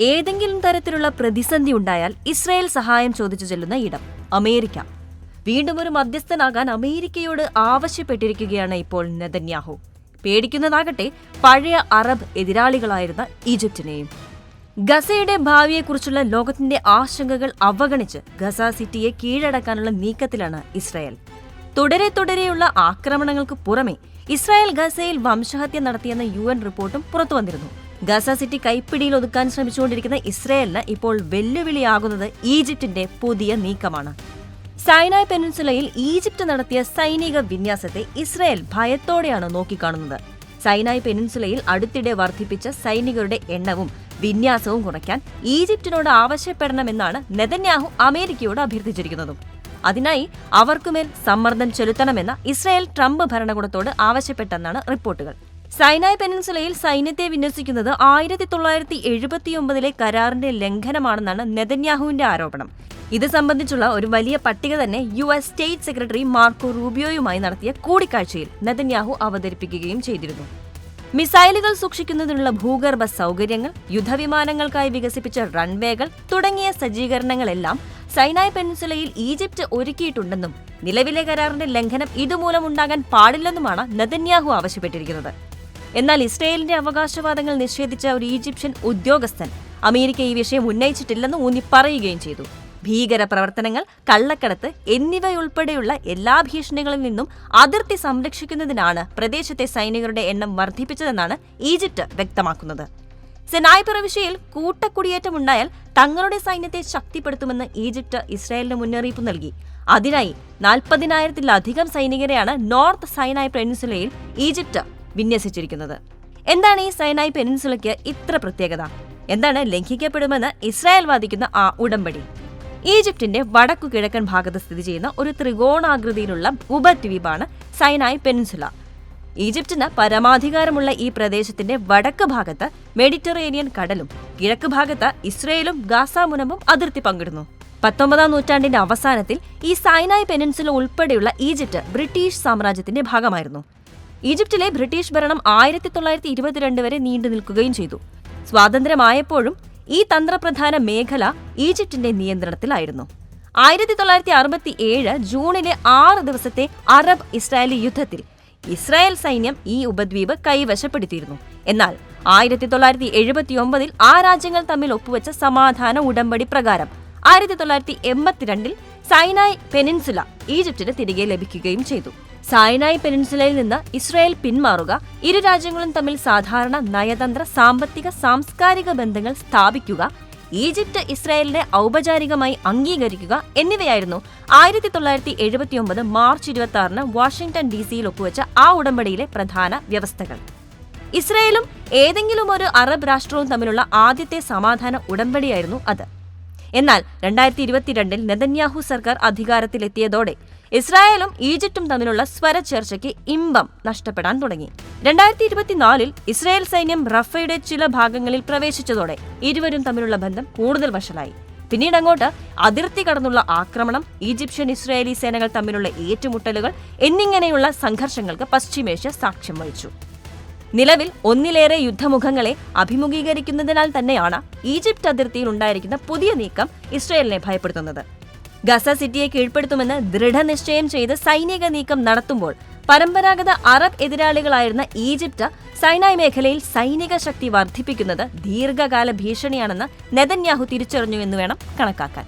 ഏതെങ്കിലും തരത്തിലുള്ള പ്രതിസന്ധി ഉണ്ടായാൽ ഇസ്രായേൽ സഹായം ചോദിച്ചു ചെല്ലുന്ന ഇടം അമേരിക്ക. വീണ്ടും ഒരു മധ്യസ്ഥനാകാൻ അമേരിക്കയോട് ആവശ്യപ്പെട്ടിരിക്കുകയാണ് ഇപ്പോൾ നെതന്യാഹു. പേടിക്കുന്നതാകട്ടെ പഴയ അറബ് എതിരാളികളായിരുന്ന ഈജിപ്തിനെയും. ഗസയുടെ ഭാവിയെക്കുറിച്ചുള്ള ലോകത്തിന്റെ ആശങ്കകൾ അവഗണിച്ച് ഗസ സിറ്റിയെ കീഴടക്കാനുള്ള നീക്കത്തിലാണ് ഇസ്രായേൽ. തുടരെയുള്ള ആക്രമണങ്ങൾക്ക് പുറമെ ഇസ്രായേൽ ഗസയിൽ വംശഹത്യ നടത്തിയെന്ന UN റിപ്പോർട്ടും പുറത്തുവന്നിരുന്നു. ഗസ സിറ്റി കൈപ്പിടിയിൽ ഒതുക്കാൻ ശ്രമിച്ചുകൊണ്ടിരിക്കുന്ന ഇസ്രായേലിന് ഇപ്പോൾ വെല്ലുവിളിയാകുന്നത് ഈജിപ്തിന്റെ പുതിയ നീക്കമാണ്. സൈനായ് പെനിൻസുലയിൽ ഈജിപ്ത് നടത്തിയ സൈനിക വിന്യാസത്തെ ഇസ്രായേൽ ഭയത്തോടെയാണ് നോക്കിക്കാണുന്നത്. സൈനായ് പെനിൻസുലയിൽ അടുത്തിടെ വർദ്ധിപ്പിച്ച സൈനികരുടെ എണ്ണവും വിന്യാസവും കുറയ്ക്കാൻ ഈജിപ്തിനോട് ആവശ്യപ്പെടണമെന്നാണ് നെതന്യാഹു അമേരിക്കയോട് അഭ്യർത്ഥിച്ചിരിക്കുന്നതും. അതിനായി അവർക്കുമേൽ സമ്മർദ്ദം ചെലുത്തണമെന്ന ഇസ്രായേൽ ട്രംപ് ഭരണകൂടത്തോട് ആവശ്യപ്പെട്ടെന്നാണ് റിപ്പോർട്ടുകൾ. സൈനായ് പെനിൻസുലയിൽ സൈന്യത്തെ വിന്യസിക്കുന്നത് 1979 കരാറിന്റെ ലംഘനമാണെന്നാണ് നെതന്യാഹുവിന്റെ ആരോപണം. ഇത് സംബന്ധിച്ചുള്ള ഒരു വലിയ പട്ടിക തന്നെ US സ്റ്റേറ്റ് സെക്രട്ടറി മാർക്കോ റൂബിയോയുമായി നടത്തിയ കൂടിക്കാഴ്ചയിൽ നെതന്യാഹു അവതരിപ്പിക്കുകയും ചെയ്തിരുന്നു. മിസൈലുകൾ സൂക്ഷിക്കുന്നതിനുള്ള ഭൂഗർഭ സൗകര്യങ്ങൾ, യുദ്ധവിമാനങ്ങൾക്കായി വികസിപ്പിച്ച റൺവേകൾ തുടങ്ങിയ സജ്ജീകരണങ്ങളെല്ലാം സൈനായ് പെനിൻസുലയിൽ ഈജിപ്ത് ഒരുക്കിയിട്ടുണ്ടെന്നും നിലവിലെ കരാറിന്റെ ലംഘനം ഇതുമൂലം ഉണ്ടാകാൻ പാടില്ലെന്നുമാണ് നെതന്യാഹു ആവശ്യപ്പെട്ടിരിക്കുന്നത്. എന്നാൽ ഇസ്രായേലിന്റെ അവകാശവാദങ്ങൾ നിഷേധിച്ച ഒരു ഈജിപ്ഷ്യൻ ഉദ്യോഗസ്ഥൻ അമേരിക്ക ഈ വിഷയം ഉന്നയിച്ചിട്ടില്ലെന്ന് ഊന്നി പറയുകയും ചെയ്തു. ഭീകര പ്രവർത്തനങ്ങൾ, കള്ളക്കടത്ത് എന്നിവയുൾപ്പെടെയുള്ള എല്ലാ ഭീഷണികളിൽ നിന്നും അതിർത്തി സംരക്ഷിക്കുന്നതിനാണ് പ്രദേശത്തെ സൈനികരുടെ എണ്ണം വർദ്ധിപ്പിച്ചതെന്നാണ് ഈജിപ്ത് വ്യക്തമാക്കുന്നത്. സിനായ് പ്രവിശ്യയിൽ കൂട്ടക്കുടിയേറ്റമുണ്ടായാൽ തങ്ങളുടെ സൈന്യത്തെ ശക്തിപ്പെടുത്തുമെന്ന് ഈജിപ്ത് ഇസ്രായേലിന് മുന്നറിയിപ്പ് നൽകി. അതിനായി 40,000-ലധികം സൈനികരെയാണ് നോർത്ത് സൈനായ് പെനിൻസുലയിൽ ഈജിപ്ത് വിന്യസിച്ചിരിക്കുന്നത്. എന്താണ് ഈ സൈനായ് പെനിൻസുലയ്ക്ക് ഇത്ര പ്രത്യേകത? എന്താണ് ലംഘിക്കപ്പെടുമെന്ന് ഇസ്രായേൽ വാദിക്കുന്ന ആ ഉടമ്പടി? ഈജിപ്തിന്റെ വടക്കു കിഴക്കൻ ഭാഗത്ത് സ്ഥിതി ചെയ്യുന്ന ഒരു ത്രികോണാകൃതിയിലുള്ള ഉപദ്വീപാണ് സൈനായ് പെനിൻസുല. ഈജിപ്തിന് പരമാധികാരമുള്ള ഈ പ്രദേശത്തിന്റെ വടക്ക് ഭാഗത്ത് മെഡിറ്ററേനിയൻ കടലും കിഴക്ക് ഭാഗത്ത് ഇസ്രയേലും ഗാസ മുനമ്പും അതിർത്തി പങ്കിടുന്നു. 19-ാം നൂറ്റാണ്ടിന്റെ അവസാനത്തിൽ ഈ സൈനായ് പെനിൻസുല ഉൾപ്പെടെയുള്ള ഈജിപ്ത് ബ്രിട്ടീഷ് സാമ്രാജ്യത്തിന്റെ ഭാഗമായിരുന്നു. ഈജിപ്തിലെ ബ്രിട്ടീഷ് ഭരണം 1922 വരെ നീണ്ടു നിൽക്കുകയും ചെയ്തു. സ്വാതന്ത്ര്യമായപ്പോഴും ഈ തന്ത്രപ്രധാന മേഖല ഈജിപ്തിന്റെ നിയന്ത്രണത്തിലായിരുന്നു. 1967 ജൂണിലെ 6 ദിവസത്തെ അറബ് ഇസ്രായേലി യുദ്ധത്തിൽ ഇസ്രായേൽ സൈന്യം ഈ ഉപദ്വീപ് കൈവശപ്പെടുത്തിയിരുന്നു. എന്നാൽ 1979 ആ രാജ്യങ്ങൾ തമ്മിൽ ഒപ്പുവെച്ച സമാധാന ഉടമ്പടി പ്രകാരം 1982 സൈനായ് പെനിൻസുല ഈജിപ്തിന് തിരികെ ലഭിക്കുകയും ചെയ്തു. സൈനായ് പെനിൻസുലയിൽ നിന്ന് ഇസ്രായേൽ പിന്മാറുക, ഇരു രാജ്യങ്ങളും തമ്മിൽ സാധാരണ നയതന്ത്ര, സാമ്പത്തിക, സാംസ്കാരിക ബന്ധങ്ങൾ സ്ഥാപിക്കുക, ഈജിപ്ത് ഇസ്രായേലിനെ ഔപചാരികമായി അംഗീകരിക്കുക എന്നിവയായിരുന്നു 1979 മാർച്ച് 26 വാഷിംഗ്ടൺ DC ഒപ്പുവെച്ച ആ ഉടമ്പടിയിലെ പ്രധാന വ്യവസ്ഥകൾ. ഇസ്രായേലും ഏതെങ്കിലും ഒരു അറബ് രാഷ്ട്രവും തമ്മിലുള്ള ആദ്യത്തെ സമാധാന ഉടമ്പടിയായിരുന്നു അത്. എന്നാൽ 2022 നെതന്യാഹു സർക്കാർ അധികാരത്തിലെത്തിയതോടെ ഇസ്രായേലും ഈജിപ്തും തമ്മിലുള്ള സ്വരച്ചേർച്ചയ്ക്ക് ഇമ്പം നഷ്ടപ്പെടാൻ തുടങ്ങി. 2024 ഇസ്രായേൽ സൈന്യം റഫയുടെ ചില ഭാഗങ്ങളിൽ പ്രവേശിച്ചതോടെ ഇരുവരും തമ്മിലുള്ള ബന്ധം കൂടുതൽ വഷളായി. പിന്നീട് അങ്ങോട്ട് അതിർത്തി കടന്നുള്ള ആക്രമണം, ഈജിപ്ഷ്യൻ ഇസ്രായേലി സേനകൾ തമ്മിലുള്ള ഏറ്റുമുട്ടലുകൾ എന്നിങ്ങനെയുള്ള സംഘർഷങ്ങൾക്ക് പശ്ചിമേഷ്യ സാക്ഷ്യം വഹിച്ചു. നിലവിൽ ഒന്നിലേറെ യുദ്ധമുഖങ്ങളെ അഭിമുഖീകരിക്കുന്നതിനാൽ തന്നെയാണ് ഈജിപ്ത് അതിർത്തിയിൽ ഉണ്ടായിരിക്കുന്ന പുതിയ നീക്കം ഇസ്രായേലിനെ ഭയപ്പെടുത്തുന്നത്. ഗസ സിറ്റിയെ കീഴ്പ്പെടുത്തുമെന്ന് ദൃഢനിശ്ചയം ചെയ്ത് സൈനിക നീക്കം നടത്തുമ്പോൾ പരമ്പരാഗത അറബ് എതിരാളികളായിരുന്ന ഈജിപ്ത് സൈനായ് മേഖലയിൽ സൈനിക ശക്തി വർദ്ധിപ്പിക്കുന്നത് ദീർഘകാല ഭീഷണിയാണെന്ന് നെതന്യാഹു തിരിച്ചറിഞ്ഞു എന്ന് വേണം കണക്കാക്കാൻ.